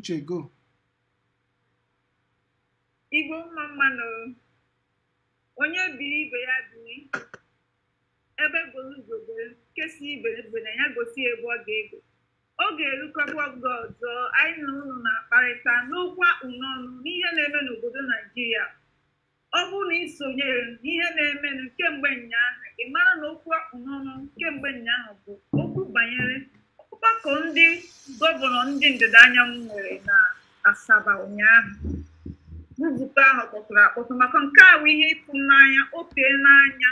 Uche, go. Igbo mmanụ onye biri ibe ya biri ebe golugobere kesi ibe na ya gosi ebe ọ ga-ego ọ ga-erukọba oge ọzọ anyị na ụlọ na-akparịta n'okwu n'ọnụ n'ihe na-eme n'obodo Naijiria. Ọ bụrụ na ị sonyere n'ihe na-eme kemgbe ụnyaahụ, ị mara na okwu n'ọnụ kemgbe ụnyaahụ bụ okwu banyere ọgbakọ ndị gọvanọ ndị ndịda anyanwụ nwere na Asaba ụnyaahụ. Nzukọ ahụ kpọtụrụ akpọtụ maka nke a bụ ihe ịtụnanya, o tee n'anya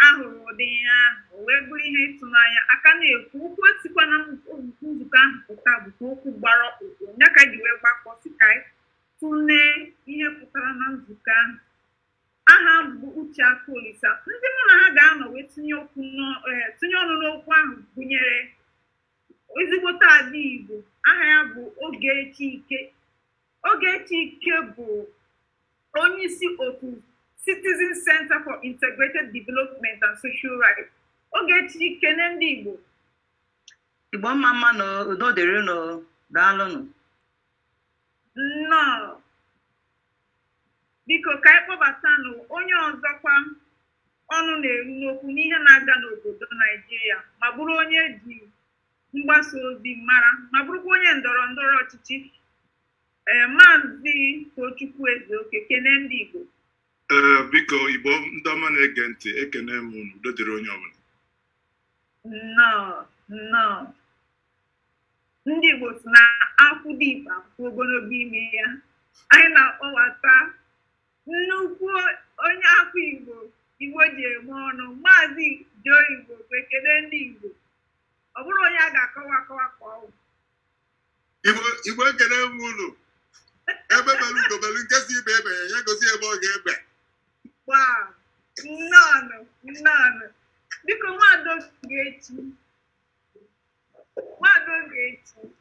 ahụrụ ụdị ihe ahụ wee bụrụ ihe ịtụnanya. Aka na-ekwu okwu esikwa na nzukọ ahụ pụta bụkwa okwu gbara ọkpụkpụ ya ka ji wee gbakọ si ka anyị tụlee ihe pụtara na nzukọ ahụ. Aha bụ Uche Akolisa. Ndị mụ na ha ga-anọ wee tinye ọnụ n'okwu ahụ gụnyere ezigbote ada Igbo, aha ya bụ Ogechi Ike. Ogechi Ike bụ onye isi otu Citizen Center for Integrated Development and Social Rights. Ogechi Ike na ndị Igbo. Igbo mma na udo dịrị unu, daalụnụ. Nnọọ. Biko ka anyị kpọbatanụ onye ọzọkwa ọnụ na-eru n'okwu n'ihe na-aga n'obodo Naijiria, ma bụrụ onye ji mgbasa ozi mara, ma bụrụkwa onye ndọrọ ndọrọ ọchịchị, Maazị Tochukwu Ezeoke. Kene ndị Igbo. Biko Igbo ndị ọma na-ege ntị, ekene m unu, udo dịrị onye ọbụla. Nnọọ. Ndị Igbo si na akwụ dị ikpe akwụ ogologo ime ya. Anyị na-akpọwata nnukwu onye afọ Igbo ji eme ọnụ, Maazị Joe Igbo. Ekele ndị Igbo. Ọ bụrụ onye a ga-akọwa akọwa ka ọ bụ Igbo ekele m unu. Ebe belu ugobelu nke si ibe ebe ya gosi ebe ọ ga-ebe. Nnọọ. Biko Nwado Ogechi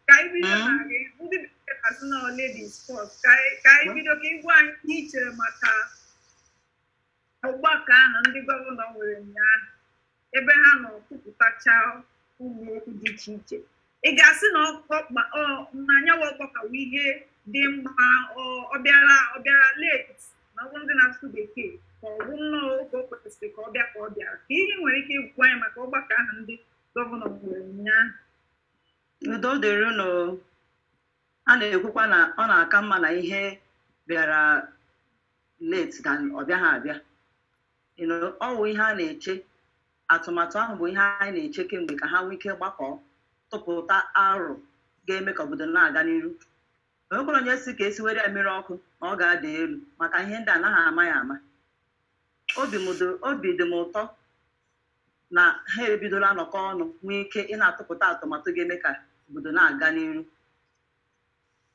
ka anyị bido na gị ndị personal ladies first, ka anyị bido ka ịgwa anyị ihe i chere maka ọgbakọ ahụ ndị gọvanọ nwere ụnyaahụ ebe ha nọ kwupụtacha ụmụ okwu dị iche iche. Ị ga-asị na anyanwụ ọkpọkawa ihe dị mma, ọ bịara late na ọgwụ ndị na-asụ bekee ka ọ bụ nnọọ oge o kwesịrị ka ọ bịara ka ihe nwere ike ịgwa anyị maka ọgbakọ ahụ ndị gọvanọ nwere ụnyaahụ. Udo dịrị unu. A na-ekwukwa na ọ na-aka mma na ihe bịara late ka ọ bịaghị abịa. Ọ bụ ihe a na-eche. Atụmatụ ahụ bụ ihe anyị na-eche kemgbe ka ha nwee ike gbakọ tụpụta aro ga-eme ka obodo na-aga n'iru. Onyekwara onye si ka esi were ya mmiri ọkụ na ọ ga-ada elu maka ihe ndị anaghị ama ya ama. Obi dị m ụtọ na ha ebidola nnọkọ ọnụ nwee ike ị na-atụpụta atụmatụ ga-eme ka obodo na-aga n'iru.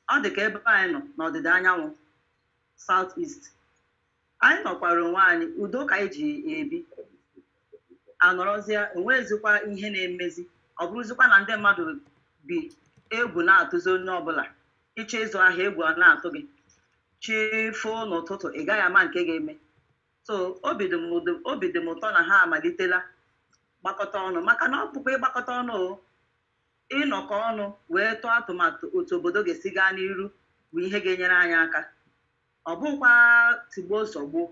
Ọ dị ka ebe anyị nọ n'ọdịda anyanwụ South East, anyị nọkwara onwe anyị udo ka anyị ji ebi anọrọzie, enwezikwa ihe na-emezi. Ọ bụrụzikwa na ndị mmadụ bi egwu na-atụzi onye ọbụla. Ịchọ ịzụ ahịa egwu a na-atụ gị, chi foo n'ụtụtụ ị gaghị ama nke ga-eme. So obi dị m ụtọ na ha amalitela gbakọta ọnụ, maka na ọ bụkwa ịgbakọta ọnụ ịnọkọ ọnụ wee tụọ atụmatụ otu obodo ga-esi gaa n'iru bụ ihe ga-enyere anyị aka. Ọ bụkwa tigbuo sọgbuo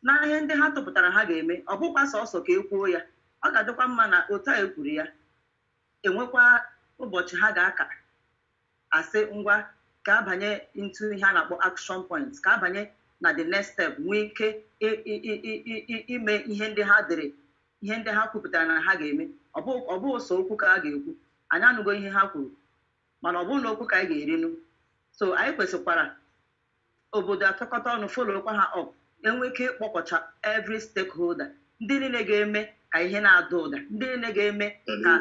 na ihe ndị ha tụpụtara ha ga-eme. Ọ bụkwa sọsọ ka e kwuo ya. Ọ ga-adịkwa mma na otu a ekwuru ya enwekwa ụbọchị ha ga-aka asị ngwa ka abanye into ihe a na-akpọ action points, ka abanye na the next step, nwee ike ime ihe ndị ha dere, ihe ndị ha kwupụtara na ha ga-eme. Ọ bụ so okwu ka a ga-ekwu, anyị anụgo ihe ha kwuru, mana ọ bụrụ na okwu ka anyị ga-erinu. So anyị kwesịkwara obodo atụkọta ọnụ, folokwa ha up, enwe ike ịkpọkọcha every stakeholder, ndị niile ga-eme ka ihe na-ada ụda, ndị niile ga-eme ka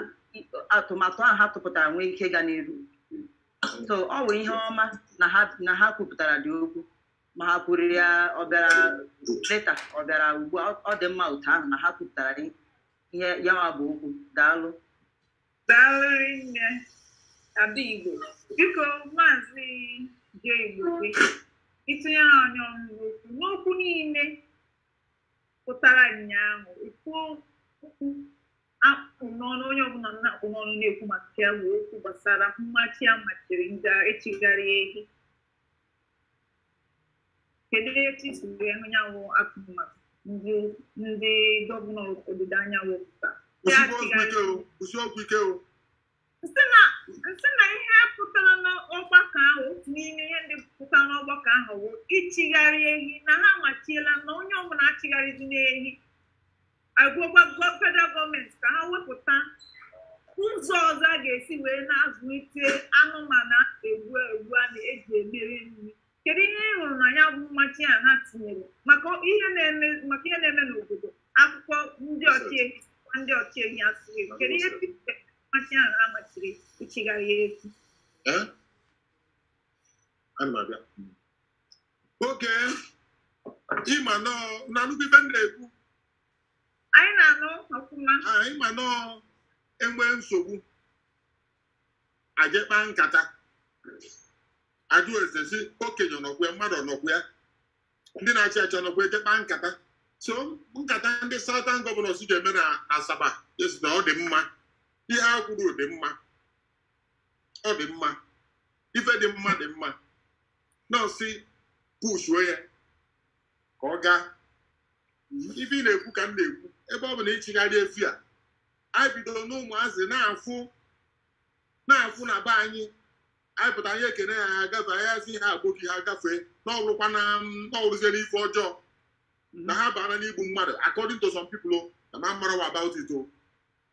atụmatụ ahụ ha tụpụtara nwee ike gaa n'iru. So ọ bụ ihe ọma na ha kwupụtara dị okwu, ma ha kwuru ya ọ bịara leta, ọ bịara ugbu a, ọ dị mma otu ahụ na ha kwupụtara ihe ya ma bụ okwu. Daalụ nne Ada Igbo. Biko Maazị Joe Igbo, ịtụnyere anyị ọnụ n'okwu niile pụtara ụnyaahụ. Ikwu okwu akpụ n'ọnụ onye ọbụla na-akpụ n'ọnụ na-ekwu maka ya bụ okwu gbasara mmachi a machiri ndị echigharị ehi. Kedu etu isi wee hụ ya bụ atụmatụ ndị gọvanọ ọdịda anyanwụ pụtara? Nsị na ihe pụtara n'ọgbakọ ahụ, otu n'ime ihe ndị pụtara n'ọgbakọ ahụ bụ ichigharị ehi, na ha machiela na onye ọbụla achigharịzi n'ehi agwụgwa federal gọọmenti ka ha wepụta ụzọ ọzọ a ga-esi wee na-azụlite anụmanụ egbu a na-eji emeri nri. Kedu ihe ị hụrụ na ya bụ mmachi a ha tinyere maka ihe na-eme n'obodo? Akụkọ ndị ọchịehi asịrị, kedu ihe mmachi ahụ ha machiri ichigharị ehi? Oge ịma na nnukwu ibe na-ekwu, anyị na-anụ ọfụma. Anyị ma enwe nsogbu ajekpa nkata ajụ eze si okenye nọkwa ya, mmadụ nọkwa ya, ndị na-achị achị nọkwa ejekpa nkata. So nkata ndị Southern Governors ga-eme na Asaba esi na ọ dị mma, ihe ha kwuru dị mma, ọ dị mma, ife dị mma dị mma, nọọsị pushuo ya ka ọ gaa. Ife ị na-ekwu ka m na-ekwu, ebe ọ bụ na ịchịgharị efi a, anyị bidoro n'ụmụazị na-afụ na be anyị, anyị pụta anyị ekene ya ha agafe, anyị asị ha agboghị ha gafee n'ọrụkwa n'ọrụzie n'ife ọjọọ na ha baara n'igbu mmadụ. According to some people, na ma mara about it,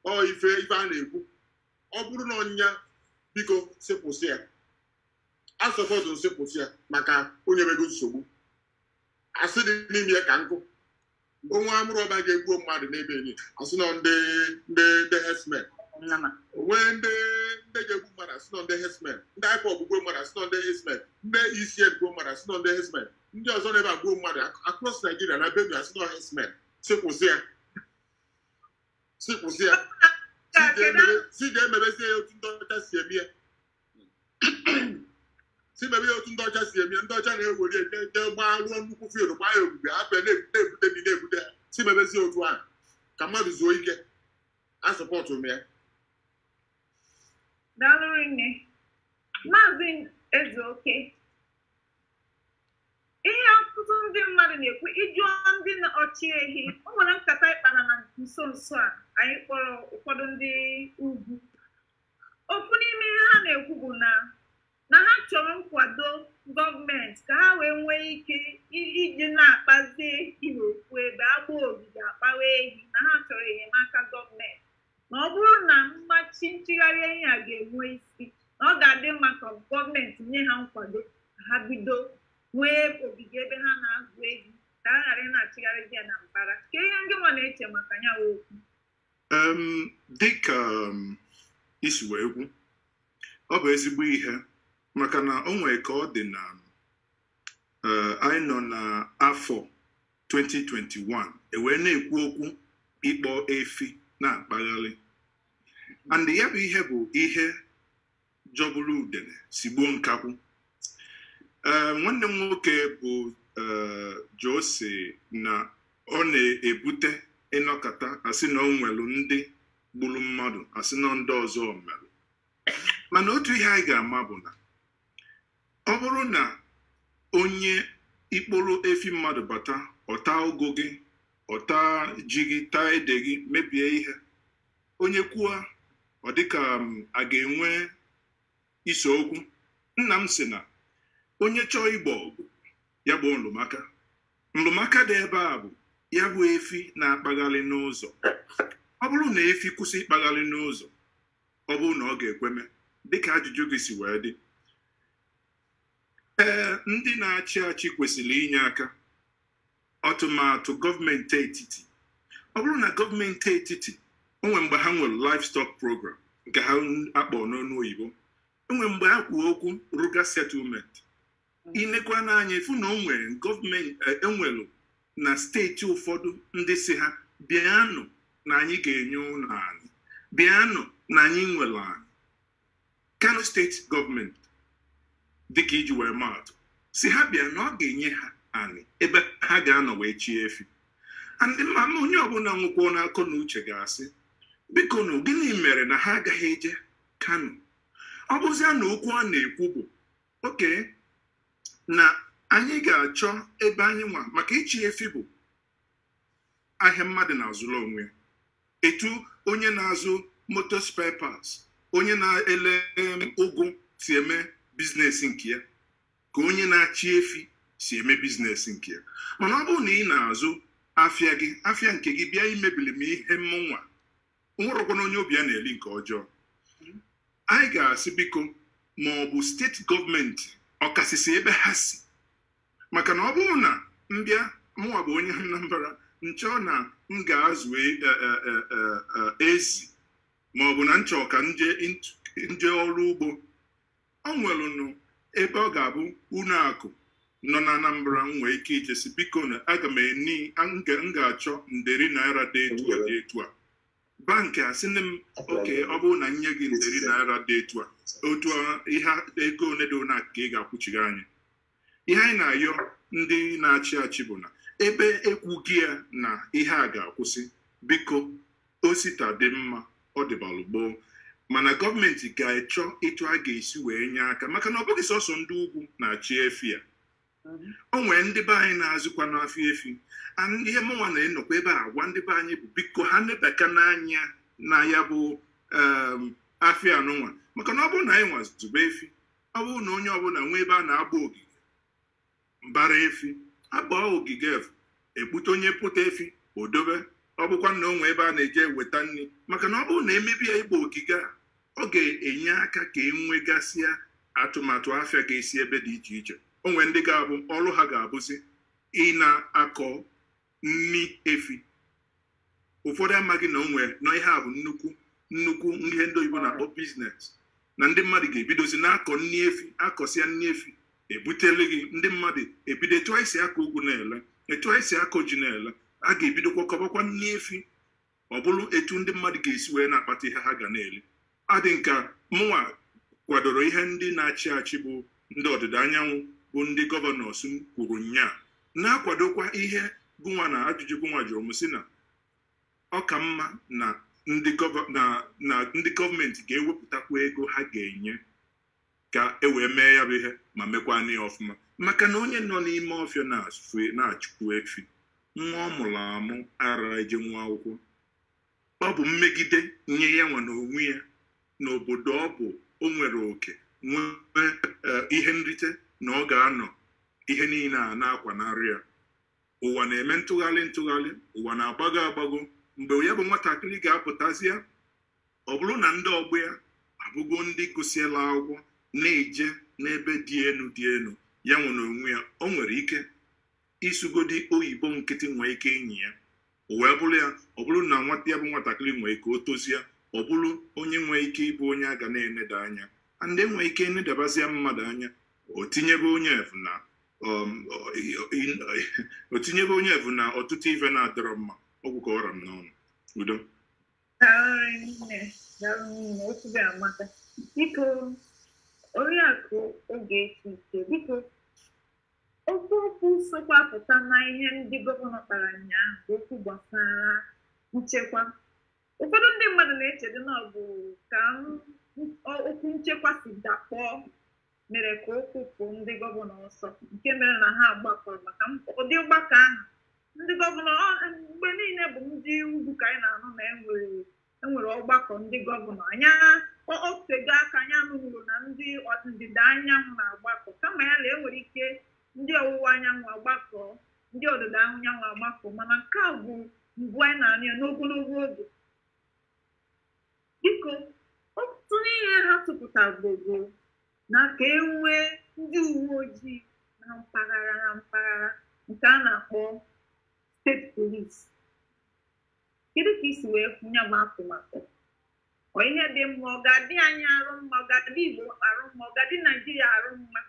ọ ife a na-ekwu. Ọ bụrụ na ọnyịnya, biko sịpụsị ya, asọfọdụ nsịpụsị ya maka onye mego nsogbu. Asị dị n'ime ya ka nkụ onwe amụrụ ọba ga-egbuo mmadụ n'ebe enyi, asị nọ ndị herdsmen, onwe ndị ga-egbu mmadụ asị nọ ndị herdsmen, ndị IPOB gbuo mmadụ asị nọ ndị herdsmen, ndị ECN gbuo mmadụ asị nọ ndị herdsmen, ndị ọzọ na-ebe a gbuo mmadụ across Nigeria na Benue asị nọ herdsmen. Sịkwụsị ya si ga-emebezi ya otu ndị ọcha si eme ya, si mebe ya otu ndị ọcha si eme ya. Ndị ọcha na-ewere eje gbaa ruo nnukwu field, gbaa ya ogige, hapụ na-ebute si mebezi otu ahụ ka mmadụ zuo ike. Asọpọtụ m ya. Daalụ nne Maazị Ezeoke. Ihe ọtụtụ ndị mmadụ na-ekwu ịjụọ ndị ọchị ehi, o nwere nkata ịkpara na nso nso a anyị kpọrọ ụfọdụ ndị ugwu. Ofu n'ime ihe ha na-ekwu bụ na ha chọrọ nkwado gọọmenti ka ha wee nwee ike iji na-akpazi ihe okwu ebe agba ogige akpawa ehi, na ha chọrọ enyemaka gọọmenti. Na ọ bụrụ na mmachi nchigharị ehi a ga-enwe isi, na ọ ga-adị mma ka gọọmenti nye ha nkwado ka ha bido nwee ogige ebe ha na-azụ ehi, ka ha ghara na-achịgharị ya na mbara. Ka ihe ndị nwa na-eche maka ya okwu? Dịka isi wee kwu, ọ bụ ezigbo ihe, maka na o nwere ka ọ dị na anyị nọ n'afọ 2021 ewee na-ekwu okwu ịkpọ efi na-akpagharị, and ya bụ ihe bụ ihe jọbụrụ udene si gbuo nkakwụ. Nwanne m nwoke bụ Jose na ọ na-ebute ịnọkọta asị na o nwere ndị gburu mmadụ, asị na ndị ọzọ merụ. Mana otu ihe anyị ga-ama bụ na ọ bụrụ na onye ikporo efi mmadụ bata, ọta ụgụ gị, ọta ji gị, taa ede gị, mebie ihe, onye kwuo ọ dịka a ga-enwe ise okwu. Nna m sị na onye chọọ ịgba ọgụ ya bụ nlụmaka dị ebe a bụ ya bụ efi na-akpagharị n'ụzọ. Ọ bụrụ na efi kwụsị ịkpagharị n'ụzọ, ọ bụrụ na ọ ga-ekweme dịka ajụjụ gị si wee dị, ndị na-achị achị kwesịrị inye aka, ọtụmatụ gọọmenti etiti. Ọ bụrụ na gọọmenti etiti onwe mgbe ha nwere livestock program nke ha akpọ n'ọnụ oyibo, onwe mgbe ha kwuo okwu ruga settlement, inekwa n'anya efu na o nwere gọọmenti enwelu na steeti ụfọdụ ndị si ha bịanụ na anyị ga-enye ụlọ anyị, bịanụ na anyị nwere anyị. Kano steeti gọọmenti dịka iji wee maatụ si ha bịa na ọ ga-enye ha anyị ebe ha ga-anọ wee chie efi. Ndị mma onye ọbụla nwụkwọ n'akọ na uche ga-asị biko nụ gịnị mere na ha agaghị eje Kano? Ọ bụzia na okwu a na-ekwu bụ oke na anyị ga-achọ ebe anyị nwa maka ichi efi bụ ahịa mmadụ na-azụrụ onwe ya. Etu onye na-azụ motor spare parts, onye na-ele ụgụ si eme biznes nke ya, ka onye na-achị efi si eme biznes nke ya. Mana ọ bụrụ na ị na-azụ afịa gị, afịa nke gị bịa imebili m ihe mmụnwa, nwerọkwana onye obi ya na-eli nke ọjọọ, anyị ga-asị biko ma ọ bụ steeti gọọmenti ọkasịsị ebe ha si, maka na ọ bụrụ na mbịa mụnwa bụ onye Anambra nchọ na m ga-azụ ezi ma ọ bụ na nchọ ka nje ọrụ ugbo, ọ nwere ebe ọ ga-abụ ụlọ akụ nọ na Anambra nwee ike ijesi biko na aga m m ga-achọ nderi naira dị etu a bankị asị m oke ọ bụrụ na nye gị nderi naira dị etu a otu ihe ego one dị one ka ị ga-akwụchiri anyị. Ihe anyị na-ayọ ndị na-achị achị bụ na ebe ekwughị ya na ihe a ga-akwụsị, biko osita dị mma, ọ dịbalụ gboo, mana gọọmenti ga-achọ etu a ga-esi wee nye aka, maka na ọ bụghị sọsọ ndị ugwu na-achị efi ya. O nwere ndị be anyị na-azụkwa n'afịa efi, ihe mụnwa na-enọkwa ebe a gwa ndị be anyị bụ biko ha nebaka n'anya na ya bụ afịa anụnwa, maka na ọ bụrụ na anyị nwazụba efi, ọ bụrụ na onye ọbụla nwee ebe a na-agba ogige mbara efi, agba ogige efu ekpute onye pụta efi odobe, ọ bụkwa na onwe ebe a na-eje eweta nri, maka na ọ bụrụ na emebi ya ịgba ogige a, ọ ga-enye aka ka enwegasịa atụmatụ afịa ga-esi ebe dị iche iche. O nwere ndị ga-abụ ọrụ ha ga-abụzi ị na-akọ nri efi. Ụfọdụ amaghị na onwe na ihe a bụ nnukwu ihe ndị oyibo na-akpọ biznes, na ndị mmadụ ga-ebidozi na-akọ nri efi, akọsịa nri efi ebutele gị ndị mmadụ ebido etu anyị si akọ ugwu na-ele, etu anyị si akọ ji na-ele, a ga-ebidokwa kọbakwa nri efi. Ọ bụrụ etu ndị mmadụ ga-esi wee na-akpata ihe ha ga na-eli. Adị nka mụnwa kwadoro ihe ndị na-achị achị bụ ndị ọdịda anyanwụ bụ ndị gọvanọs kwuru nnyaa, na-akwadokwa ihe gụnwa na ajụjụ gụnwa jụrụ m sị na ọ ka mma na ndị gọọmenti ga-ewepụtakwa ego ha ga-enye ka e wee mee ya bụ ihe ma mekwana ya ọfụma, maka na onye nọ n'ime ọfịa na-achụkwu efi, nwa ọ mụrụ amụ ara eje nwa akwụkwọ, ọ bụ mmegide nye ya nwa n'onwe ya n'obodo ọ bụ o nwere oke nwee ihe nrite na ọ ga-anọ ihe niile a na-akwanarị ya. Ụwa na-eme ntụgharị, ụwa na-agbago agbago. Mgbe ya bụ nwatakịrị ga-apụtazịa, ọ bụrụ na ndị ọgbọ ya abụgo ndị gụsịela akwụkwọ na-eje n'ebe dị elu ya nwere onwe ya, o nwere ike isugodi oyibo nkịtị nwee ike enyi ya, o wee bụrụ ya, ọ bụrụ na nwata ya bụ nwatakịrị nwee ike o tozie, ọ bụrụ onye nwee ike ịbụ onye a ga na-eneda anya, ndị nwee ike enedabazịa mmadụ anya, o tinyebe onye efu na ọtụtụ ife na-adịrọ mma. Ọgwụ ka ọra m n'ọnụ. Udo. Biko oriakụ oge ike biko okwu sokwa pụta na ihe ndị gọvanọ kpara ụnyaahụ okwu gbasara nchekwa. Ụfọdụ ndị mmadụ na-echedo na ọ bụ ka okwu nchekwa si dakpọọ mere ka okwu pụ ndị gọvanọ ọsọ, nke mere na ha gbakọrọ maka ụdị ọgbakọ ahụ. Ndị gọvanọ mgbe niile bụ ndị ugwu ka anyị na-anụ na enwere ọgbakọ ndị gọvanọ. Anya otego aka anyị anụghị na ndị ọdịda anyanwụ na-agbakọ, kama ya na enwere ike ndị ọwụwa anyanwụ agbakọ, ndị ọdịda anyanwụ agbakọ, mana nke a bụ mbụ anyị na-anụ ya n'ogologo oge. Biko otu ihe ha tụpụtagogo na ka e nwee ndị uwe ojii na mpaghara nke a na-akpọ steeti polisi. Kedu ka isi wee kwụnye m atụmatụ? Ọ ihe dị mma, ọ ga-adị anyị arụ mma, ọ ga-adị Igbo arụ mma, ọ ga-adị Naijiria arụ mma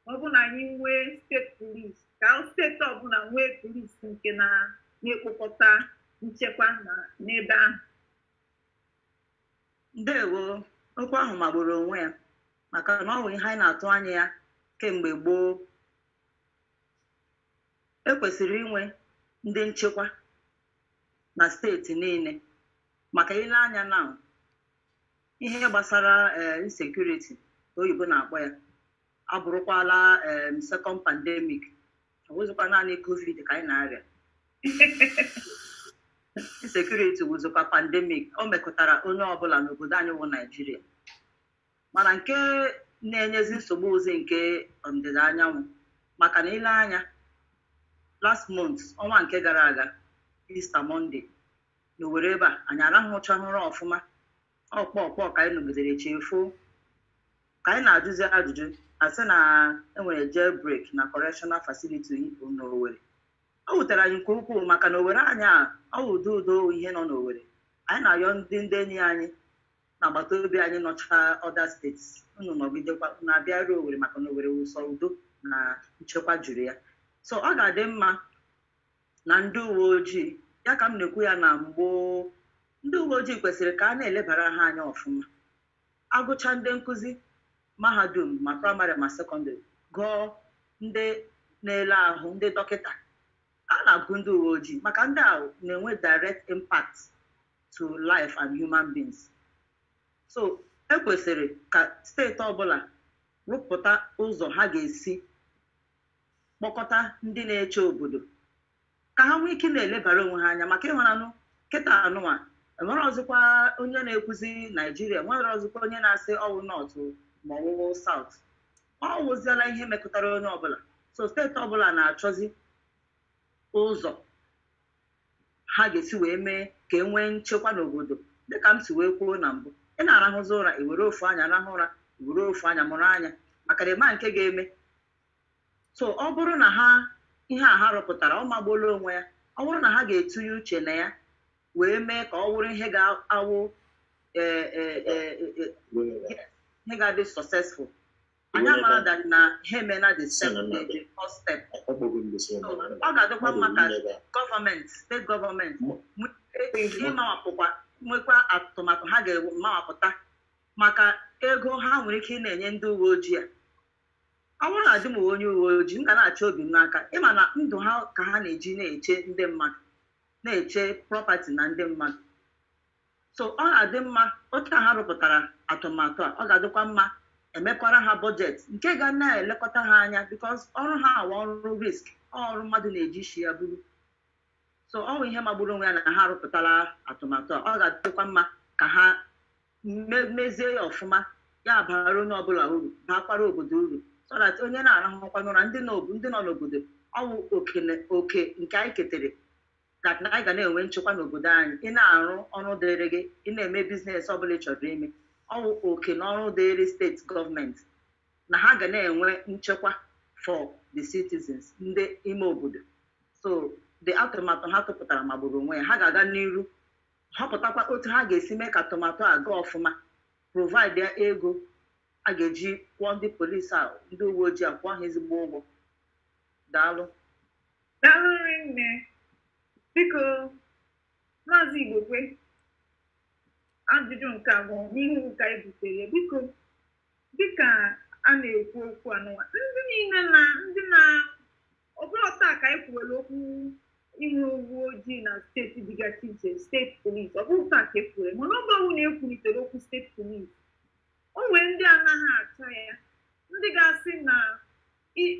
ọ bụ na anyị nwee steeti polisi, ka steeti ọbụla nwee polisi nke na-ekpokọta nchekwa n'ebe ahụ. Ndewo, okwu ahụ magburu onwe ya, maka na ọ bụ ihe anyị na-atụ anya ya kemgbe gboo. Ekwesịrị inwe ndị nchekwa na steeti niile, maka ile anya na ihe gbasara insecurity oyibo na-akpọ ya abụrụkwala second pandemic, ọwụzụkwa naanị covid ka anyị na-arịa. Insecurity wụzụkwa pandemic, o mekọtara onye ọbụla n'obodo anyị wụ Naijiria. Mana nke na-enyezi nsogbu ozi nke ọdịda anyanwụ, maka na ile anya last month, ọnwa nke gara aga, Easter Monday, na Owerri ebe a anyị arahụchahụrụ ọfụma, ọkpọ ka anyị nọgidere chefu, ka anyị na-ajụzi ajụjụ asị na enwere jailbreak na correctional facility Igbo na Owerri. Ọ wutere anyị nke ukwuu maka na Owerri anyị a ọ wụ udo ihe nọ n'Owerri. Anyị na-ayọ ndị enyi anyị na agbata obi anyị nọcha other states, unu nọgidekwa na-abịaru Owerri maka na Owerri wụsọ udo na nchekwa juru ya. So ọ ga-adị mma na ndị uwe ojii, ya ka m na-ekwu ya na mgbo, ndị uwe ojii kwesịrị ka a na-elebara ha anya ọfụma. Agụcha ndị nkụzi mahadum ma praịmarị ma sekọndịrị, gụọ ndị na-ele ahụ, ndị dọkịta, a na-agụ ndị uwe ojii maka ndị a na-enwe direct impact to life and human beings. So ekwesịrị ka steeti ọbụla rụpụta ụzọ ha ga-esi kpọkọta ndị na-eche obodo ka ha nwee ike na-elebara onwe ha anya, maka ịhụranụ kịta anụnwa enwere ọzọkwa onye na-ekwuzi Naijiria, nwere ọzọkwa onye na-asị ọwụ North ma ọwụwụ South. Ọ wụziela ihe mekọtara onye ọbụla. So steeti ọbụla na-achọzi ụzọ ha ga-esi wee mee ka e nwee nchekwa n'obodo. Dịka m si wee kwuo na mbụ, ị na-arahụzi ụra iwere ofu anya rahụ ụra, iwere ofu anya mụrụ anya, maka na ịma nke ga-eme. So ọ bụrụ na ha ihe a ha rụpụtara ọ magbuola onwe ya, ọ bụrụ na ha ga-etinye uche na ya wee mee ka ọ bụrụ ihe ga-awụ ihe ga-adị successful. Anyị amara that na ha emena the first step. Ọ ga-adịkwa mma ka gọọmenti, steeti gọọmenti ịmawapụkwa, nwekwa atụmatụ ha ga-emawapụta maka ego ha nwere ike ị na-enye ndị uwe ojii a. Ọ bụrụ na di m onye uwe ojii, m ga na-achọ obi m n'aka ịma na ndụ ha ka ha na-eji na-eche ndị mmadụ, na-eche property na ndị mmadụ. So ọ ga-adị mma otu ha rụpụtara atụmatụ a, ọ ga-adịkwa mma emekwara ha budget nke ga na-elekọta ha anya, because ọrụ ha awa ọrụ risk, ọrụ mmadụ na-eji isi ya buru. So ọ bụ ihe magburu onwe ya na ha rụpụtara atụmatụ a. Ọ ga-adịkwa mma ka ha mezie ya ọfụma, ya bara onye ọbụla uru, bakwara obodo uru, so that onye na-arahụkwa n'ụra, ndị nọ n'obodo, ọ bụ oke nke anyị ketere that na anyị ga na-enwe nchekwa n'obodo anyị. Ị na-arụ ọrụ dịrị gị, ị na-eme biznes ọbụla ị chọrọ ime, ọ bụ oke na ọrụ dịrị steeti gọọmenti na ha ga na-enwe nchekwa for the citizens, ndị ime obodo. So the atụmatụ ha tụpụtara magburu onwe ya, ha ga-aga n'iru họpụtakwa otu ha ga-esi mee ka atụmatụ a gaa ọfụma, provide ya ego a ga-eji kwụọ ndị polisi a, ndị uwe ojii a, kwụọ ha ezigbo ụgwọ. Daalụ. Daalụ nne. Biko Maazị Igbokwe, ajụjụ nke abụọ n'ihu nke anyị butere, biko dịka a na-ekwu okwu anụwa, ndị niile na ọbụla taa ka anyị kwuwere okwu inwe uwe ojii na steeti dịgasị iche, steeti polisi, ọ bụrụ taa ka ekwure, mana ọ bụrụ na ekwulitere okwu steeti polisi, o nwere ndị anaghị achọ ya, ndị ga-asị na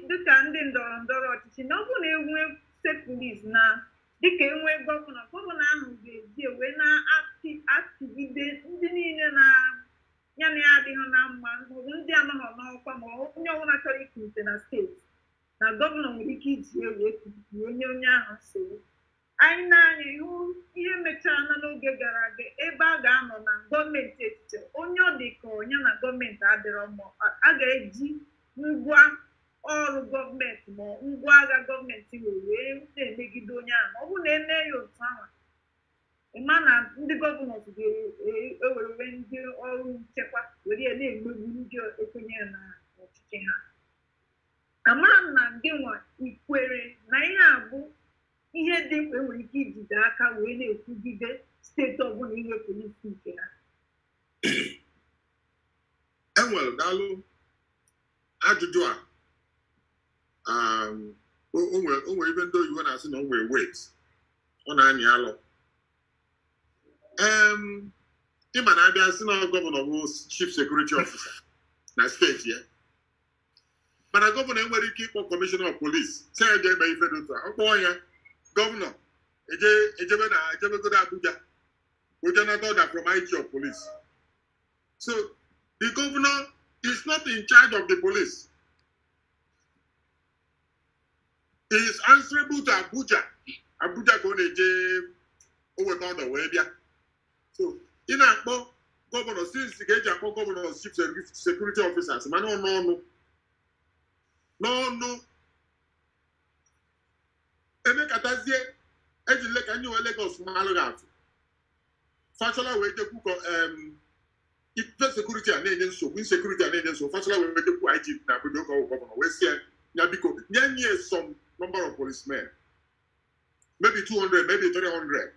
dịka ndị ndọrọ ndọrọ ọchịchị na ọ bụrụ na enwe steeti polisi na dịka enwe gọvanọ ahụ ga-eji wee na-atịgide ndị niile na ya na ya adịghị na mma, maọbụ ndị anọghị n'ọkwa ma onye ọbụla chọrọ ikulite na steeti, na gọvanọ nwere ike iji wee kulie onye ahụ nsogbu. Anyị na-anya ihu ihe mechara na n'oge gara aga ebe a ga-anọ na gọọmenti etiti, onye ọ dị ka onye na gọọmenti adịrọ mma, a ga-eji ngwa ọrụ gọọmenti ma ngwa agha gọọmenti wee na-emegide onye ahụ. Ọ bụrụ na eme ya otu ahụ, ịma na ndị gọvanọ ga-ewerere ndị ọrụ nchekwa were ya na-emegbu ndị ekwenye na ọchịchị ha. Amara m na ndị nwa ikwere na ihe a bụ ihe dị mkpa enwere ike ijide aka wee na-ekwugide steeti ọbụla inwe polisi nke ha. Enwere daalụ ajụjụ a. O nwere ibe ndị oyibo na-asị na o nwere wet, ọ na-anyị alụ. ịma na-abịa si na gọvanọ bụ chief security officer na steeti ya mana gọvanọ enwere ike ịkpọ kọmishọna of police si ya ga-eme ife dị otu a ọ kpọọ ya gọvanọ ejebegoro Abuja another order from IG of police. So the governor is not in charge of the police. He is answerable to Abuja. Abuja go neje over order where bia. So in a governor since the gauge of governor chief security officers, man no. Eme katazie ejile ka nyi Lagos malagat. Fashola we je ku ife security and agency, insecurity and agency, fashola we je ku IG na Abuja ko governor. We see nya biko nya some number of policemen. Maybe 200, maybe 300.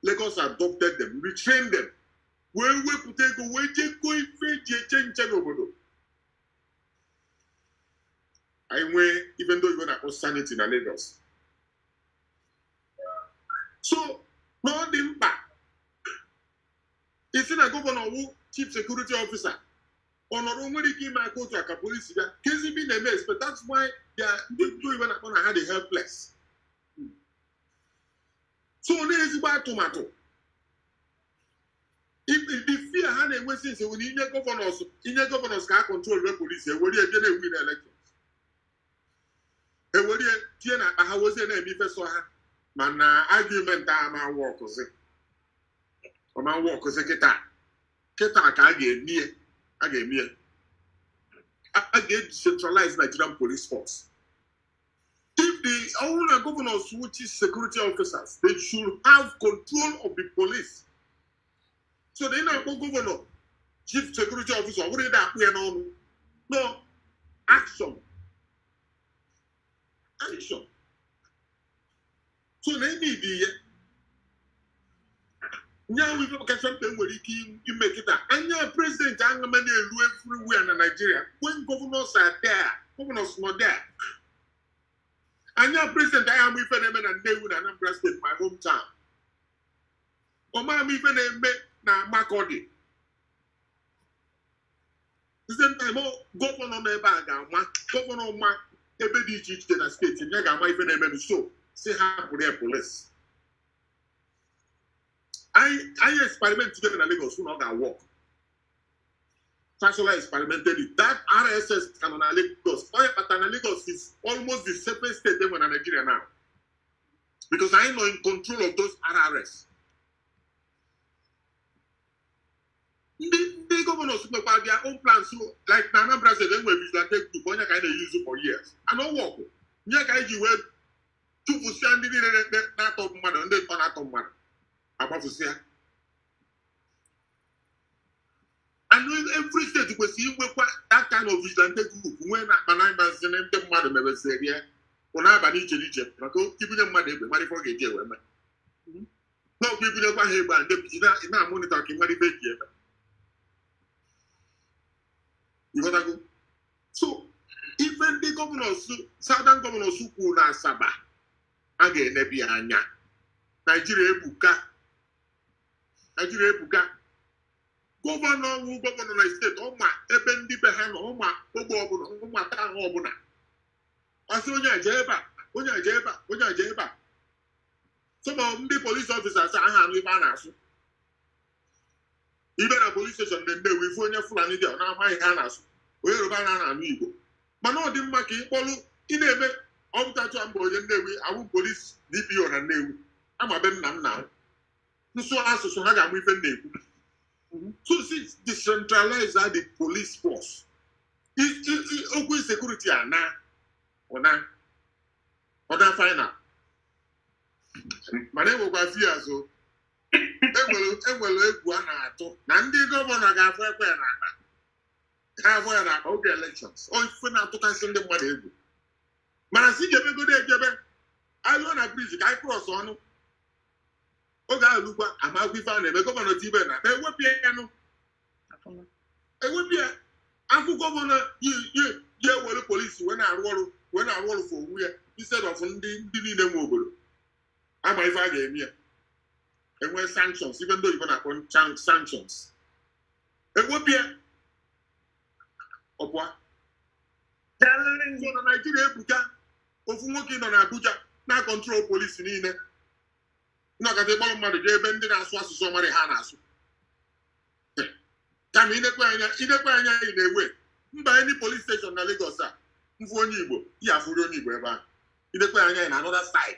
Lagos adopted them, retrained them. We put go we je ko ife je change obodo. Even though you're going to have sanity in Lagos. So, no impact. It's in a governor who chief security officer. Or not only came and go to a police, case be the mess, but that's why they don't even have a helpless. So, there is about tomato. If the fear had a way since when in your governors can control the police, they will win the election. E were tie na ha woze na emi feso ha mana argument a ma work oze o ma work oze kita ka a ga-emie a ga-decentralize Nigerian police force. If the all governors which is security officers, they should have control of the police. So they now governor chief security officer what did that no action. Action. So they need the now we can something where you make it up. And your president everywhere in Nigeria. When governors are there, governors not there. And your president, I am even and they would Anambra State, my hometown. Or my even na Makodi. The same time, governor never governor Mark. Ebe dị iche na steeti nye ga-ama ife na-eme so si ha pụrụ police. Anyị experiment today na Lagos na ọ ga-work. Fashola experimented it. That RSS can na Lagos. Lagos is almost the safest state in Nigeria now. Because I know in control of those RRS. The governors have their own plans, so like Anambra State, they will vigilante group, one kind of use it for years. And no work. You guys, you were two for standing in that of mother and then turn out of mother. About to say. And every state you will see that kind of vigilante group. When Anambra State, the mother may say, yeah, when I have an each, keeping them money, money for get you. No people never have and they not monitoring money back here. So, even the governors, southern governors who could Asaba, again, Nebianya, Nigeria Buka, governor who governor the state, Oma, Eben Dibehan, Oma, Obo, Oma, Obuna. I said, Onya Jeba. Some of the police officers are handling banners. Even a police station, then they will phone your Fulani there. Now, my hands, where are banana and Igbo? But no, the Maki, Polo, in a bit, all that one boy, and they will, I will police DPO and they will. I'm a Ben now. So, as so, I am with them. So, since decentralized the police force, it's security are now, or now, final. My name was Fiazo. Enwere egwu a na-atụ na ndị gọvanọ ga-afụ ekwe na oge elections o ife na-atụkasị ndị mmadụ egwu mana si jebegodo ejebe alụọ na briji ka anyị krọs ọnụ oge alụkwa amagwa ife a na-eme gọvanọ tibe na ewepịa akwụ gọvanọ yi ewere polisi wee na-arụ ọrụ for onwe ya instead of ndị niile nwe obodo ama ife a ga-eme ya enwe sanctions, even though you're going to sanctions. Ewopia Opwa. So the Nigeria Abuja, of working on Abuja, now control police in it. Not at the bottom of the day, bending as was somebody Hanas. Come in a way. By any police station in Lagos, Igbo, yeah, for Igbo, in another side.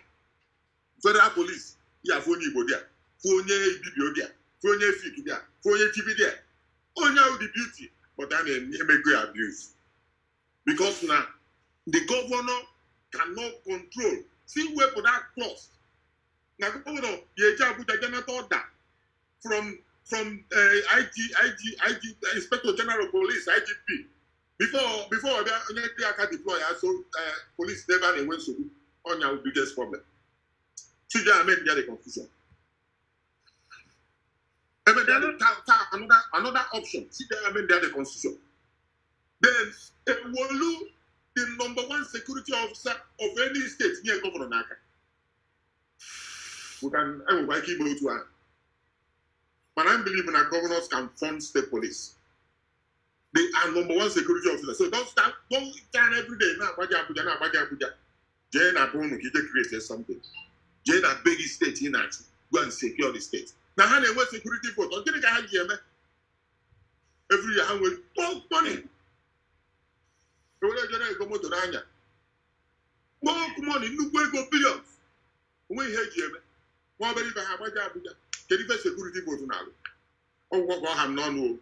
Federal police, yeah, for Igbo there, for Bibio there, for Fiki there, for TV there. Oh, now the beauty, but I mean, great abuse. Because now, the governor cannot control. See where for that clause. Now, governor, the Abuja order from IG, Inspector General of Police, IGP. Before I can deploy, so police never went to on our biggest problem. So they made the confusion. Another option. See, they made the constitution. Then Wolu, the #1 security officer of any state near Governor Naka. We can everybody keep it to one. But I believe that governors can fund state police. They are #1 security officer. So don't stand every day. Now, Abuja. Jane Abonu, he created something. Jane a big state in that. Go and secure the state. Now, how they want security for? Don't think I have here, every year, I will talk money. More money, no go billions. We hear you, one very bad Abuja. Can you security for now? Oh, what I'm not know.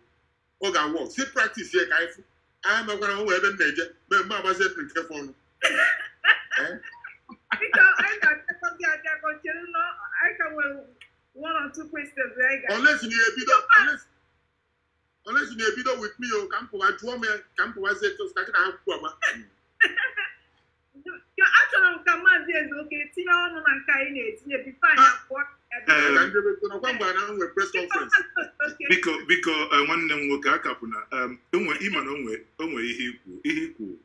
Oh, God, work. See, practice here, guys. I'm not going to wear the major, but my was a phone. Because I can wear 1 or 2 questions. Unless you need a bit unless you need a bit with me, or come for a drum, come for a set of stacking out. Your actual command is okay. Tina on and Kaine, you be fine. Press conference. Because one them work a couple na Iman onwe ihe ikwu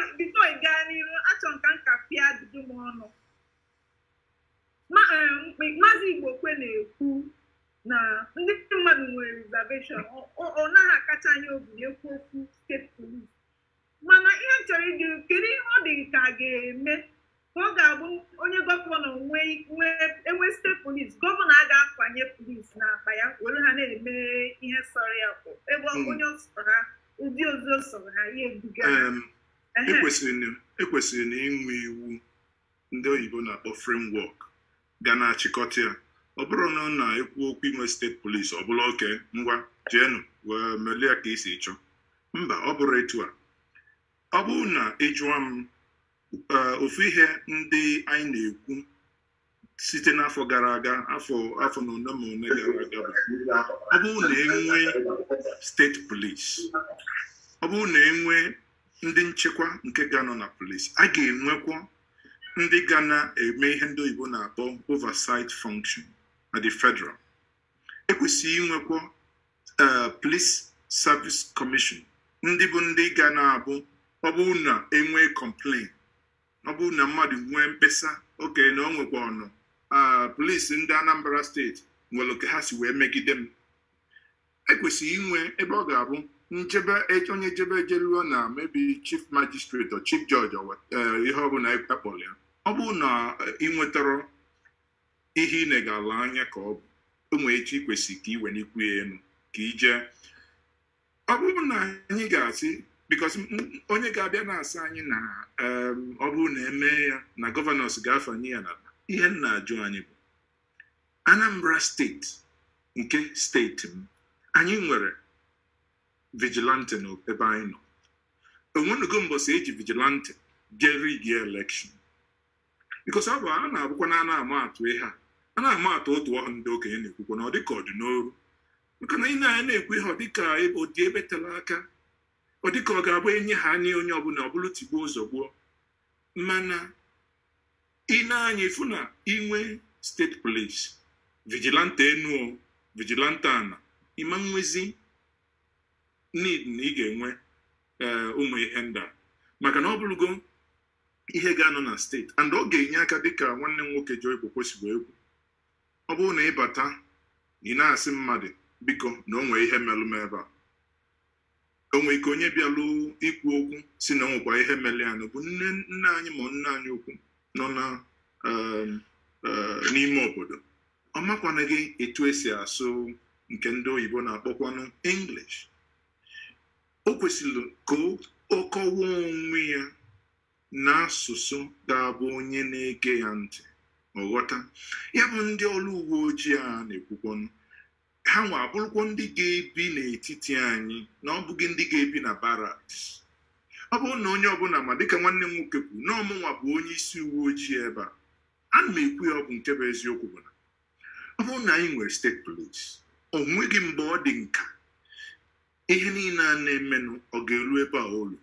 before I got action can capture the mono. Mazi Igbo kwe na-ekwu na ndị mmadụ nwere reservation ọ na-akacha anya obi ekwu okwu state police. Mana ihe chọrọ ịdị kedu ihe ọ dị ka ga-eme ka ọ ga-abụ onye gọvanọ enwe state police, gọvanọ a ga-akwanye police n'akpa ya were ha na-eme ihe sọrọ ya ebe onye sọrọ ha ụdị ozo sọrọ ha ya ebuga. Ekwesịrị na inwe iwu ndị oyibo na-akpọ framework ga na-achịkọta ya. Ọ bụrụ na ọ na-ekwu okwu inwe steeti polisi ọ bụla oke ngwa jeenu wee melie ka isi chọọ. Mba, ọ bụrụ etu a. Ọ bụrụ na ịjụọ m ofu ihe ndị anyị na-ekwu site n'afọ gara aga afọ na one ma one gara aga ọ bụrụ na enwe steeti polisi, ọ bụrụ na enwe ndị nchekwa nke ga-anọ na polisi, a ga-enwekwa ndị ga na-eme ihe ndị oyibo na-akpọ oversight function na the federal. Ekwesịghị inwekwa police service commission, ndị bụ ndị ga na-abụ ọ bụrụ na enwe complaint, ọ bụrụ na mmadụ nwee mkpesa oke na o nwekwa ọnụ polisi ndị Anambra steeti nwere oke ha si wee megide m. Ekwesịghị inwe ebe ọ ga-abụ onye jebe ejeruo na maybe chief magistrate or chief judge ihe ọ bụla akpọrọ ya. Ọ bụrụ na ị nwetara ihe ị na-egala anya ka ọ bụ onwe echi ikwesị ka iwe n'ikwu ya enu ka ije. Ọ bụrụ na anyị ga-asị because onye ga-abịa na-asị anyị na ọ bụrụ na eme ya na gọvanọs ga-afanye ya na ihe m na-ajụ anyị bụ Anambra steeti nke steeti m anyị nwere vigilante n'ebe anyị nọ. Onwenugo mbọsị eji vigilante jeri gị election because ọ bụ a na-abụkwa na ama atụ ihe a na-ama atụ otu ọhụ ndị okenye na-ekwukwa na ọ dịka ọdịnoru maka na ị na-ekwu ihe ọ dịka ụdị ebe tere aka ọ dịka ọ ga-abụ enye ha anya onye ọbụla ọ bụrụ tigbuo zọgbuo. Mana ị na-anya ifu na inwe steeti polisi vigilante enuo vigilante ana ịma nwezi need na ị ga-enwe ụmụ ihe ndị a maka na ọ bụrụgo ihe ga-anọ na steeti and ọ ga-enye aka dịka nwanne m nwoke Joy Ikpokwo si wee kwu. Ọ bụrụ na ịbata ị na-asị mmadụ biko na o nwee ihe melụ m ebe a, o nwee ike onye bịalụ ikwu okwu si na o nwekwa ihe mele ya bụ nne anyị ma nne anyị ukwu nọ na n'ime obodo, ọ makwana gị etu esi asụ nke ndị oyibo na-akpọkwanụ English. O kwesịrị ka ọ kọwaa onwe ya n'asụsụ ga-abụ onye na-ege ya ntị ọ ghọta. Ya bụ ndị ọrụ uwe ojii a na-ekwukwanụ, ha nwa abụrụkwa ndị ga-ebi n'etiti anyị na ọ bụghị ndị ga-ebi na baraks. Ọ bụrụ na onye ọbụla ma dịka nwanne m nwoke kwuru na ọmụnwa bụ onye isi uwe ojii ebe a, ana m ekwu ya ọ bụ nke bụ eziokwu bụ na ọ bụrụ na anyị nwere steeti polisi, o nweghị mgbe ọ dị nka ihe niile a na-emenụ ọ ga-eru ebe a olu,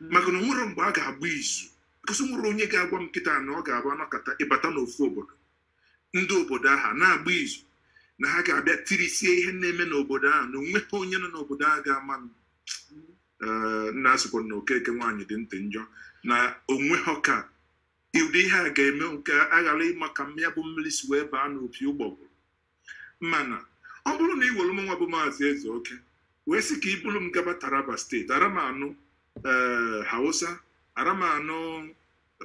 maka na o nwere mgbe a ga-agba izu, kasị nwere onye ga-agwa m nkịta na ọ ga-abụ anọkọta ịbata n'ofu obodo, ndị obodo ahụ na-agba izu na ha ga-abịa tirisie ihe na-eme n'obodo ahụ na onweghị onye nọ n'obodo ahụ ga-ama nna asịkwa na Okeke nwaanyị dị ntị njọ na onweghị ka ụdị ihe a ga-eme nke a ghara ịma ka mmịa bụ mmiri si wee baa n'opi ụgbọgụrụ. Mana ọ bụrụ na ị were m nwa bụ Maazị Eze Oke wee sị ka ị bụrụ m gaba Taraba steeti, ara m anụ Hausa, ara m anụ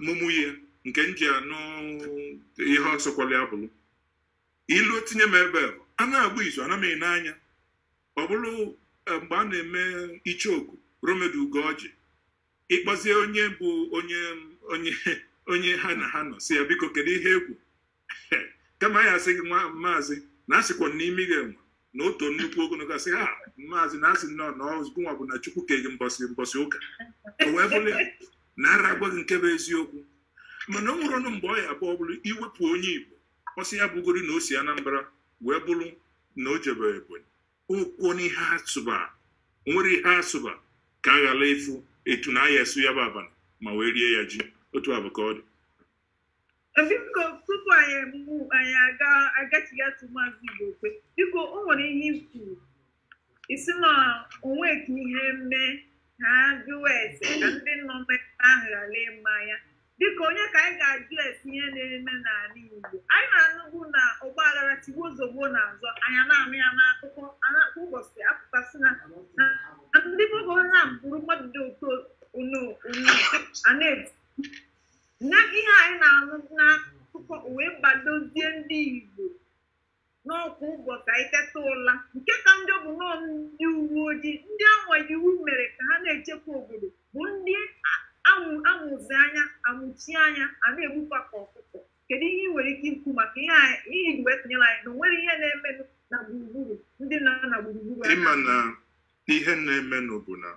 Mumuye nke nji anụ ihe ọsọkwali abụrụ, ilu tinye m ebe a na-agba izu ana m ene anya. Ọ bụrụ mgbe a na-eme ichoku Romedu Ugoji, ịkpọzie onye bụ onye ha na ha nọ si ya biko kedu ihe egwu kama ya asị gị maazị na asịkwa n'imi gị enwe na otu nnukwu ogologo asị ha maazị na asị nnọọ na ọzụgụnwa bụ na Chukwu ke gị mbọsị ụka, o wee bụrụ ya na ara agwa gị nke bụ eziokwu. Mana o nwere ọnụ mgbe ọ ya abụọ bụrụ iwepụ onye Igbo ọsị ya bụgoro na o si Anambra wee bụrụ na o jebe Ebonyi, okwuo n'ihe asụba, nwere ihe asụba ka a ghara ịfụ etu na aya esu ya bụ abana ma wee rie ya ji, otu abụ ka ọ dị. Biko tupu anyị agachigatụ Maazị Igbo, biko o nwere ihe ikwu isi na onwe ka ihe mee ha jụọ ese ka ndị nọ n'ebe ahụ ghara ịma ya. Dịka onye ka anyị ga-ajụ esi ihe na-eme n'ala Igbo, anyị na-anụbu na ọgbaghara tigbuo ozugbo n'azọ, anyị na-anụ ya n'akụkọ ụbọchị apụtasị na ndị bụgo ha bụrụ mmadụ dị otu ana-eti na ihe anyị na-anụ n'akụkọ wee gbadozie ndị Igbo n'ọkwa ụbọchị anyị teta ụla nke ka ndị ọ bụ nọọ ndị uwe ojii ndị anwa iwu mere ka ha na-echekwa obodo bụ ndị amụzi anya amụchi anya a na-egbukwa ka ọkụkọ. Kedu ihe ị nwere ike ikwu maka ihe iji wee tinyere anyị na onwere ihe na-emenụ na gburugburu ndị nọ na gburugburu anyị? Ịma na ihe na-emenụ bụ na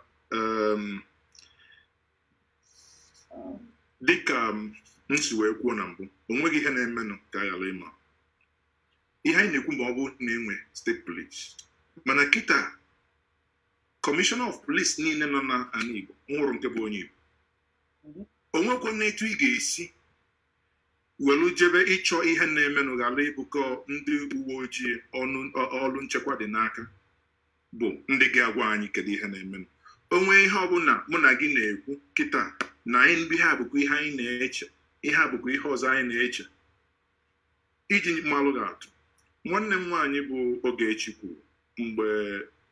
dịka m si wee kwuo na mbụ, onweghị ihe na-emenụ ka a ghara ịma. Ihe anyị na-ekwu ma ọ bụ na-enwe steeti polisi, mana kịta kọmishọna of polisi niile nọ na ala Igbo nwụrụ nke bụ onye Igbo. Onwekwa na etu ị ga-esi welu jebe ịchọ ihe na-emenụ ghara ịbụkọ ndị uwe ojii ọrụ nchekwa dị n'aka bụ ndị ga-agwa anyị kedu ihe na-emenụ. Onwe ihe ọbụla mụ na gị na-ekwu kịta na anyị ndị ha bụkwa ihe anyị na-eche, ihe a bụkwa ihe ọzọ anyị na-eche. Iji malụ gị atụ, nwanne m nwaanyị bụ Ogechi kwuru mgbe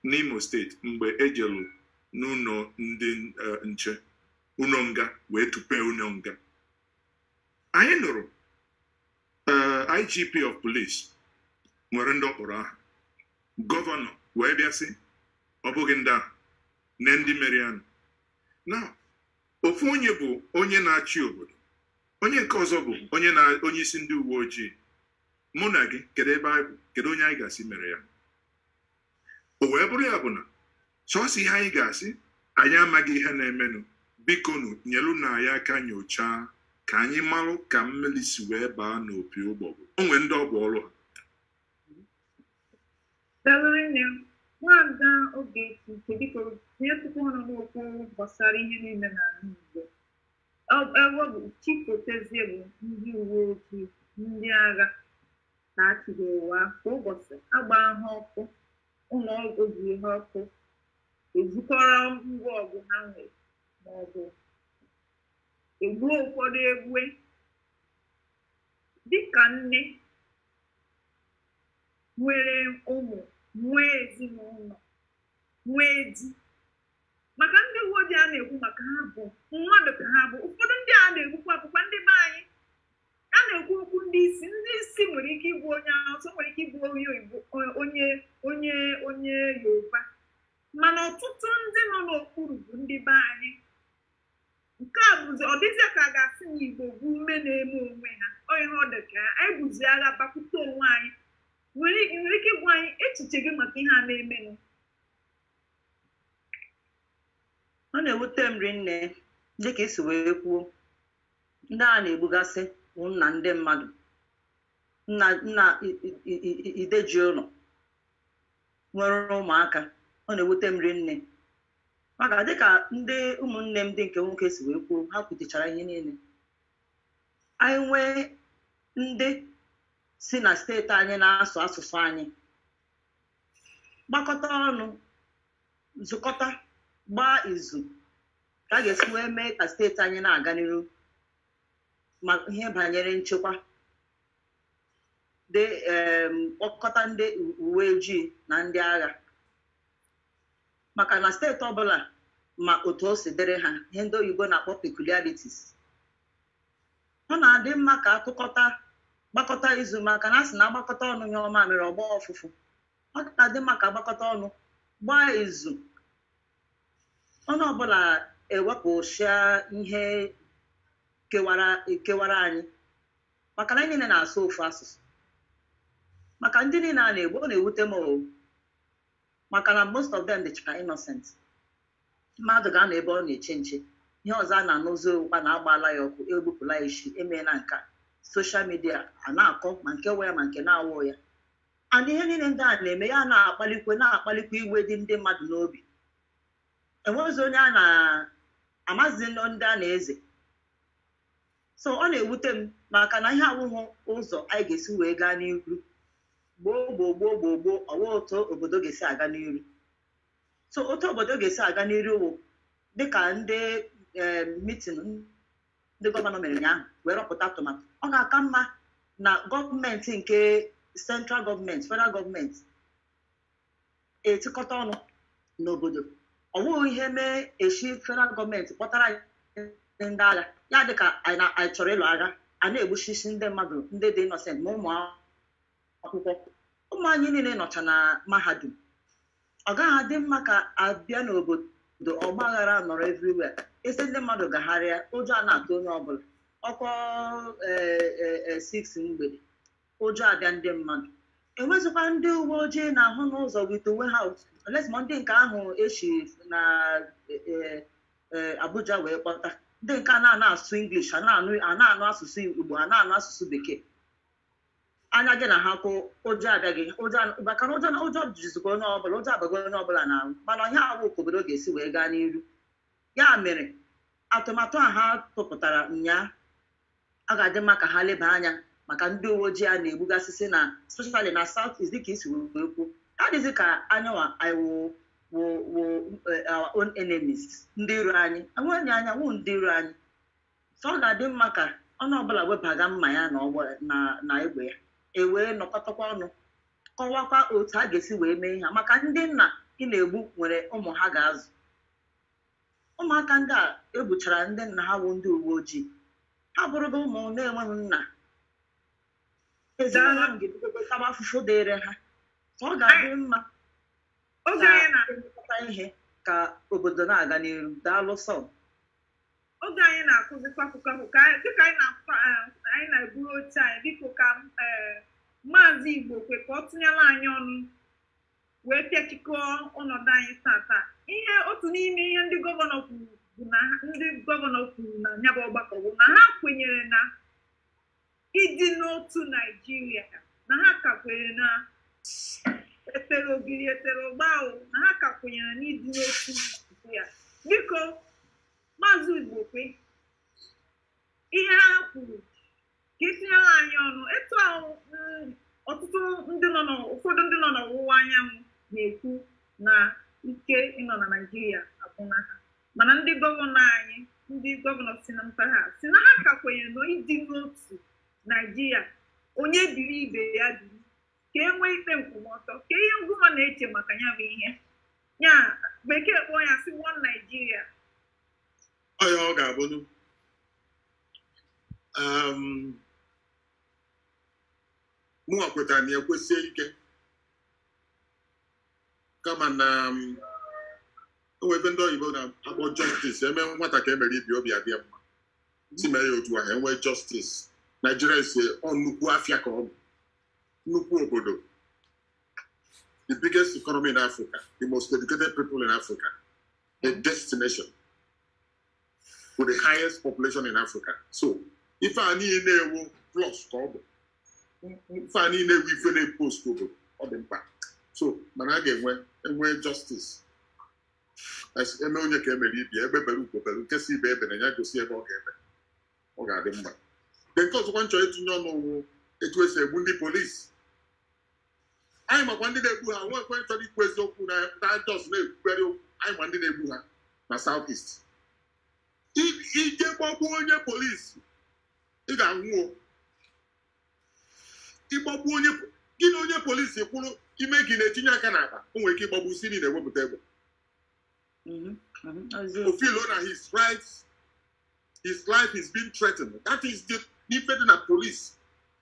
n'Imo steeti mgbe ejelu n'ụlọ ndị nche ụlọ nga wee tupe ụlọ nga, anyị nụrụ IGP of police nwere ndị ọkpọrọ ahụ, gọvanọ wee bịa sị ọ bụghị ndị ahụ na ndị merianụ. Na ofu onye bụ onye na-achị obodo, onye nke ọzọ bụ onye isi ndị uwe ojii. Mụ na gị kedu ebe anyị bụ, kedu onye anyị ga-asị mere ya? O wee bụrụ ya bụ na sọsọ ihe anyị ga-asị anyị amaghị ihe na-emenụ, biko nyelu na ya aka nyochaa ka anyị marụ ka mmiri si wee baa n'opi ụgbọgụ. O nwere ndị ọgwụ ọrụ ha. Nwada Ogechi nke biko tinye tupu ọnụ n'okwu gbasara ihe niile n'ala Igbo. Ebe bụ chifotezie bụ ndị uwe ojii, ndị agha na-achịghị ụwa kwa ụbọchị agba ha ọkụ, ụlọ ọgwụ ji ihe ọkụ, ezukọrọ ngwa ọgụ ha nwere maọbụ egbuo ụfọdụ egbue dịka nne nwere ụmụ nwee ezinụlọ nwee di maka ndị uwe ojii a na-ekwu maka ha bụ mmadụ ka ha bụ ụfọdụ ndị a na-egbukwa bụkwa ndị be anyị a na-ekwu okwu ndị isi nwere ike ịbụ onye Hausa nwere ike ịbụ onye Yoruba mana ọtụtụ ndị nọ n'okpuru bụ ndị be anyị nke a bụzi ọ dịzị ka a ga-asị na Igbo bụ ume na-eme onwe ha onye ha ọ dị ka anyị bụzi agha bakwute onwe anyị nwere ike ịgwa anyị echiche gị maka ihe a na-emenụ. Ọ na-ewute m rinne dịka isi wee kwuo ndị a na-egbugasị nna ndị mmadụ nna ideji ụlọ nwere ụmụaka ọ na-ewute m rinne maka dịka ndị ụmụnne m ndị nke nwoke si wee kwuo ha kwutechara ihe niile anyị nwee ndị si na steeti anyị na-asụ asụsụ anyị gbakọta ọnụ zụkọta gbaa izu ka a ga-esi wee mee ka steeti anyị na-aga n'iru ma ihe banyere nchekwa dị kpọkọta ndị uwe ojii na ndị agha maka na steeti ọbụla ma otu o si dịrị ha ihe ndị oyibo na-akpọ peculiarities ọ na-adị mma ka atụkọta gbakọta izu maka na asị na agbakọta ọnụ nye ọma mere ọgba ọfụfụ ọ na-adị mma ka agbakọta ọnụ gbaa izu ọnụ ọbụla ewepụcha ihe kewara anyị maka na anyị niile na-asụ ofu asụsụ maka ndị niile a na-egbu ọ na-ewute m maka na most of them dịchara innocent mmadụ ga-anọ ebe ọ na-eche nche ihe ọzọ a na-anụzi ụkwa na agbala ya ọkụ egbupụla ya isi emeela nka soshal midia a na-akọ ma nke nwe ya ma nke na-awụ ya and ihe niile ndị a na-eme ya na-akpalikwa iwe dị ndị mmadụ n'obi enwezi onye a na-amazi ndị a na-eze so ọ na-ewute m maka na ihe awụghị ụzọ anyị ga-esi wee gaa n'iru gboo ọwa otu obodo ga-esi aga n'iru so otu obodo ga-esi aga n'iru wụ dịka ndị mitin ndị gọvanọ mere ụnyaahụ wee rọpụta atụmatụ ọ ga-aka mma na gọọmenti nke central gọọmenti federal gọọmenti etikọta ọnụ n'obodo ọ bụghị ihe mee echi federal gọọmenti kpọtara ndị agha ya dịka anyị chọrọ ịlụ agha a na-egbuchisi ndị mmadụ ndị dị innocent ma ụmụ akwụkwọ ụmụ anyị niile nọcha na mahadum ọ gaghị adị mma ka abịa n'obodo ọgbaghara nọrọ everywhere esi ndị mmadụ gagharịa ụjọ a na-atụ onye ọbụla ọkọ 6 mgbede ụjọ abịa ndị mmadụ enwezikwa ndị uwe ojii na-ahụ n'ụzọ wit uwe ha olesma ndị nke ahụ echi na Abuja wee kpọta ndị nke a na-asụ English a na-anụ asụsụ Igbo a na-anụ asụsụ Bekee anya gị na ha kwụ ụjọ abịaghị maka na ụjọ jizikwa onye ọbụla ụjọ abago onye ọbụla na-ahụ mana ihe awụ ka obodo ga-esi wee gaa n'iru ya mere atụmatụ a ha tụpụtara nnyaa ọ ga-adị mma ka ha leba anya maka ndị uwe ojii a na-egbugasịsị na especially na South East dịka isi wee kwuo adịghị ka anyanwa anyị our own enemies ndị iro anyị enweghị anya wụ ndị iro anyị so ọ ga-adị mma ka onye ọbụla webaga mma ya na egbe ya ewee nọkọtakwa ọnụ kọwakwa otu a ga-esi wee mee ha maka ndị nna ị na-egbu nwere ụmụ ha ga-azụ ụmụaka ndị a egbuchara ndị nna ha bụ ndị uwe ojii ha bụrụgo ụmụ na-enweghị nna ezinụlọ ahụ ga-ebidokọtaba afụfụ dịịrị ha ọ ga-adị mma ka ihe ka obodo na-aga n'iru daalụ sọ oge anyị na-akụzikwa akụkọ ahụ dịka anyị na-eburu oche anyị biko ka maazị Igbo kwe ka ọ tụnyere anyị ọnụ wee pịachikọọ ọnọdụ anyị taa ihe otu n'ime ihe ndị gọvanọ kwuru na ya bụ ọgbakọ bụ na ha kwenyere na ịdị n'otu Naijiria na ha ka kwenyere na etere ogiri etere ụgbahụ na ha ka kwenyere na ịdị n'otu Naijiria biko maazị Igbo kwe ihe ha kwuru ka etinyere anyị ọnụ etu ahụ ụfọdụ ndị nọ n'ọwụwa anyanwụ na-ekwu na ike ịnọ na Naijiria akwụna ha mana ndị gọvanọ anyị ndị gọvanọ si na mpaghara si na ha ka kwenyere na ịdị n'otu Naijiria, onye biri ibe ya biri, ka e nwee ikpe nkwụmọtọ, ka ihe ngụma na-eche maka ya bụ ihe ya bekee kpọọ ya si one Naijiria. Ọya ọ ga-abụnụ mụnwa kwetara na ekwesie ike kama na onwe ebe ndị oyibo na-akpọ justice, eme nwata ka emere ibi obi adịa mma si mee ya otu ahụ enwee justice. Nigeria si ọ nnukwu afịa ka ọ bụ, nnukwu obodo, the biggest economy in Africa, the most educated people in Africa, a destination with the highest population in Africa. So if I need a plus cover, if I need a refill post over or the back. So man again when justice as Enonia came a lead, every beru can see baby and I go see about him. Or got him back. Because one choice to know it was a wounded police. I'm a one day I want to request that does no very I wanted a buha na southeast. He gave up on police. He got war. He got onye police ekwuru ime gị na-etinye aka n'akpa o nwere ike ịgbagbu si niile ewepụta egbe. O feel na his life is being threatened. That is the ife na police.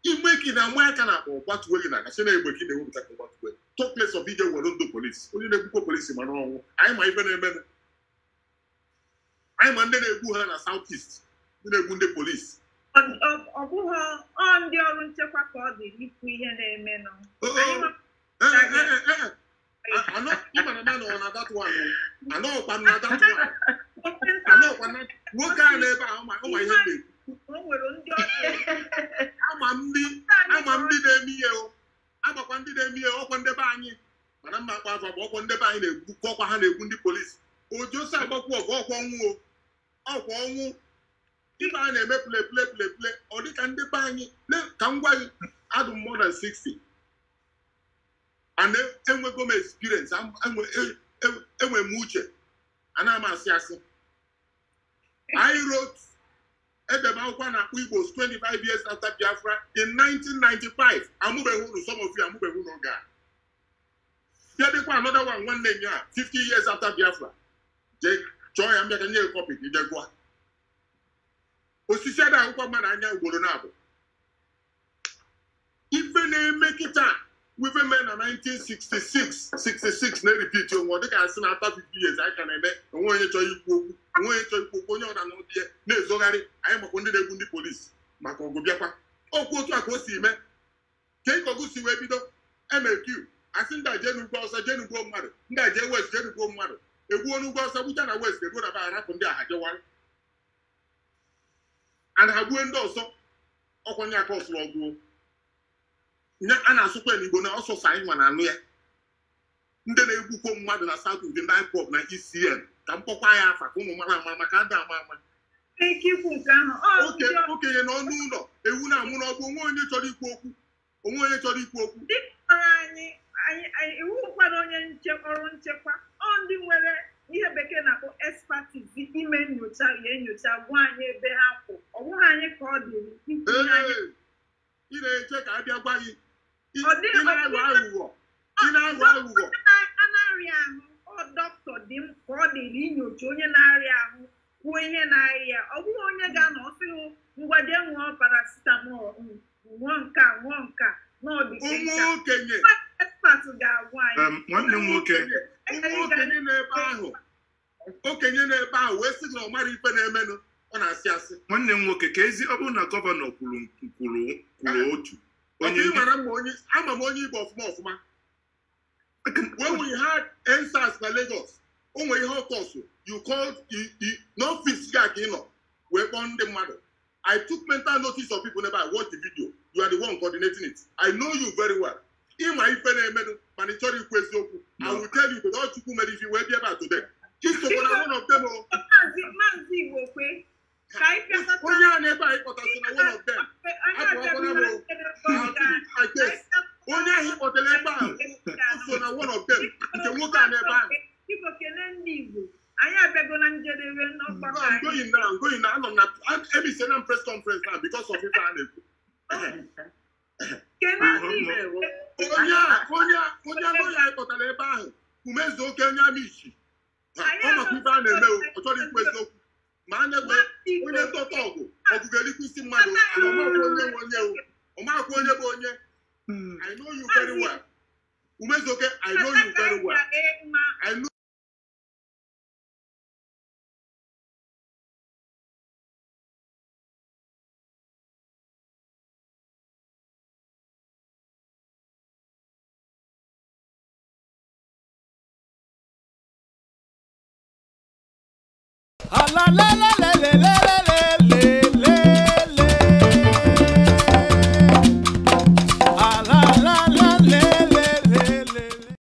Ime gị na nwa aka n'akpa ọgbatuwe gị n'aka si na egbe gị na-ewepụta ka ọgbatuwe. Talk less of ije were ndụ police. Onye na-egbukwa police ma n'ọnwụ. Anyị ma ife na-eme. Anyị ma ndị na-egbu ha na southeast. Ndị na-egbu ndị police. Ọ bụghị ndị ọrụ nchekwa ka ọ dị ikwu ihe na-eme nọ. I know even a man on that one. I know I'm not that one. I know I'm not. What kind of my head? I'm a midday. I'm a quantity meal open the bany. And I'm not walk on the bany, walk behind the police. Or just about walk on woo. Oh, one. If I never play, or they can debany. Come by, I do more than 60. And then we go experience. I'm muche, and I'm assassin. I wrote at the Balkana Igbo 25 years after Biafra in 1995. I'm moving to some of you. I'm moving to God. There another one name, 50 years after Biafra. Jake, joy, I'm making a copy. You just go. Osishada Ukwamana Golonabo. Even they make it up. With a man in 1966, no repeat your what they can see after 50 years. I can admit, and when you try to I am a Kundi police. Mako Gobiapa. Oh, go to a cosi, man. Take a goosey webido, MLQ. I think that General Boss, a General Go Mother, that J West General Go Mother. A woman who goes a Wutana West, they go about up on their Hajawan. And have windows so upon your cost will go. Ana super Igbo na also sign one anu ya. Ndị na-egbukwo mmadụ na South of the Nightclub na ECN. Ka mpọkwa ya afa ka ụmụ mara maka ada ama. Ikwu nke ahụ. Okenye n'ọnụ ụlọ ewu na-amụ n'ọgbụ onwe onye chọrọ ikwu okwu. Onwe onye chọrọ ikwu okwu. Anyị iwu kwara onye ọrụ nchekwa. Ọ ndị nwere ihe bekee na-akpọ expertise ime nyocha gwa anyị ebe ha kwụ. Ọ bụghị anyị ka ọ dịrị. Ị na-eche ka abịa gwa gị. Ị na-arụ aghụghọ. Anarị ahụ ọ dọkịta dị m ka ọ dịrị inyocha onye na-arịa ahụ kwuo ihe na-arịa. Ọ bụghị onye ga-anọ ọsịghị ngwaje ṅụọ paracetamol ṅụọ nka n'ọdị ụmụ okenye expert ga-agwa anyị. Nwanne m nwoke okenye na-ebe ahụ wee sị na ọ mara ife na-emenụ ọ na-asị asị. Nwanne m nwoke ka ezi ọ bụrụ na gọvanọ kwuru otu onye mara mma onye ama m onye Igbo ọfụma. When we had EndSARS na Lagos, o nwere ihe ọkọsụ you called n'ọfịs gị ka ị nọ wee kpọọ ndị mmadụ. I took mental notice of people never watch the video. You are the one coordinating it. I know you very well. Ịma ife na-emenụ mana ị chọrọ ikwu eziokwu. I will tell you that all Chukwu mere if you wee bịa ebe today. Isokwa one of them. Maazị Igbo kwe. Onye a na-ebe anyị kpọtasị na one of them. Onye ahụ kpọtara ebe ahụ so na one of them nke nwoke a na-ebe ahụ. Igbo kelee ndị Igbo. Anyị abịago na njedebe n'ọgbakọ I'm going now. I'm not. Every same press conference now because of it. Konya, lawyer ịkpọtara ebe ahụ umezu oke onye amishi ọ maka ife a na-eme ọ chọrọ ikwu eziokwu ma a na-egbe onye ntọta ọgụ ọgụgụ isi mmadụ ọmakwa onye bụ onye I know you very well umezu oke I know you very well I know la la la la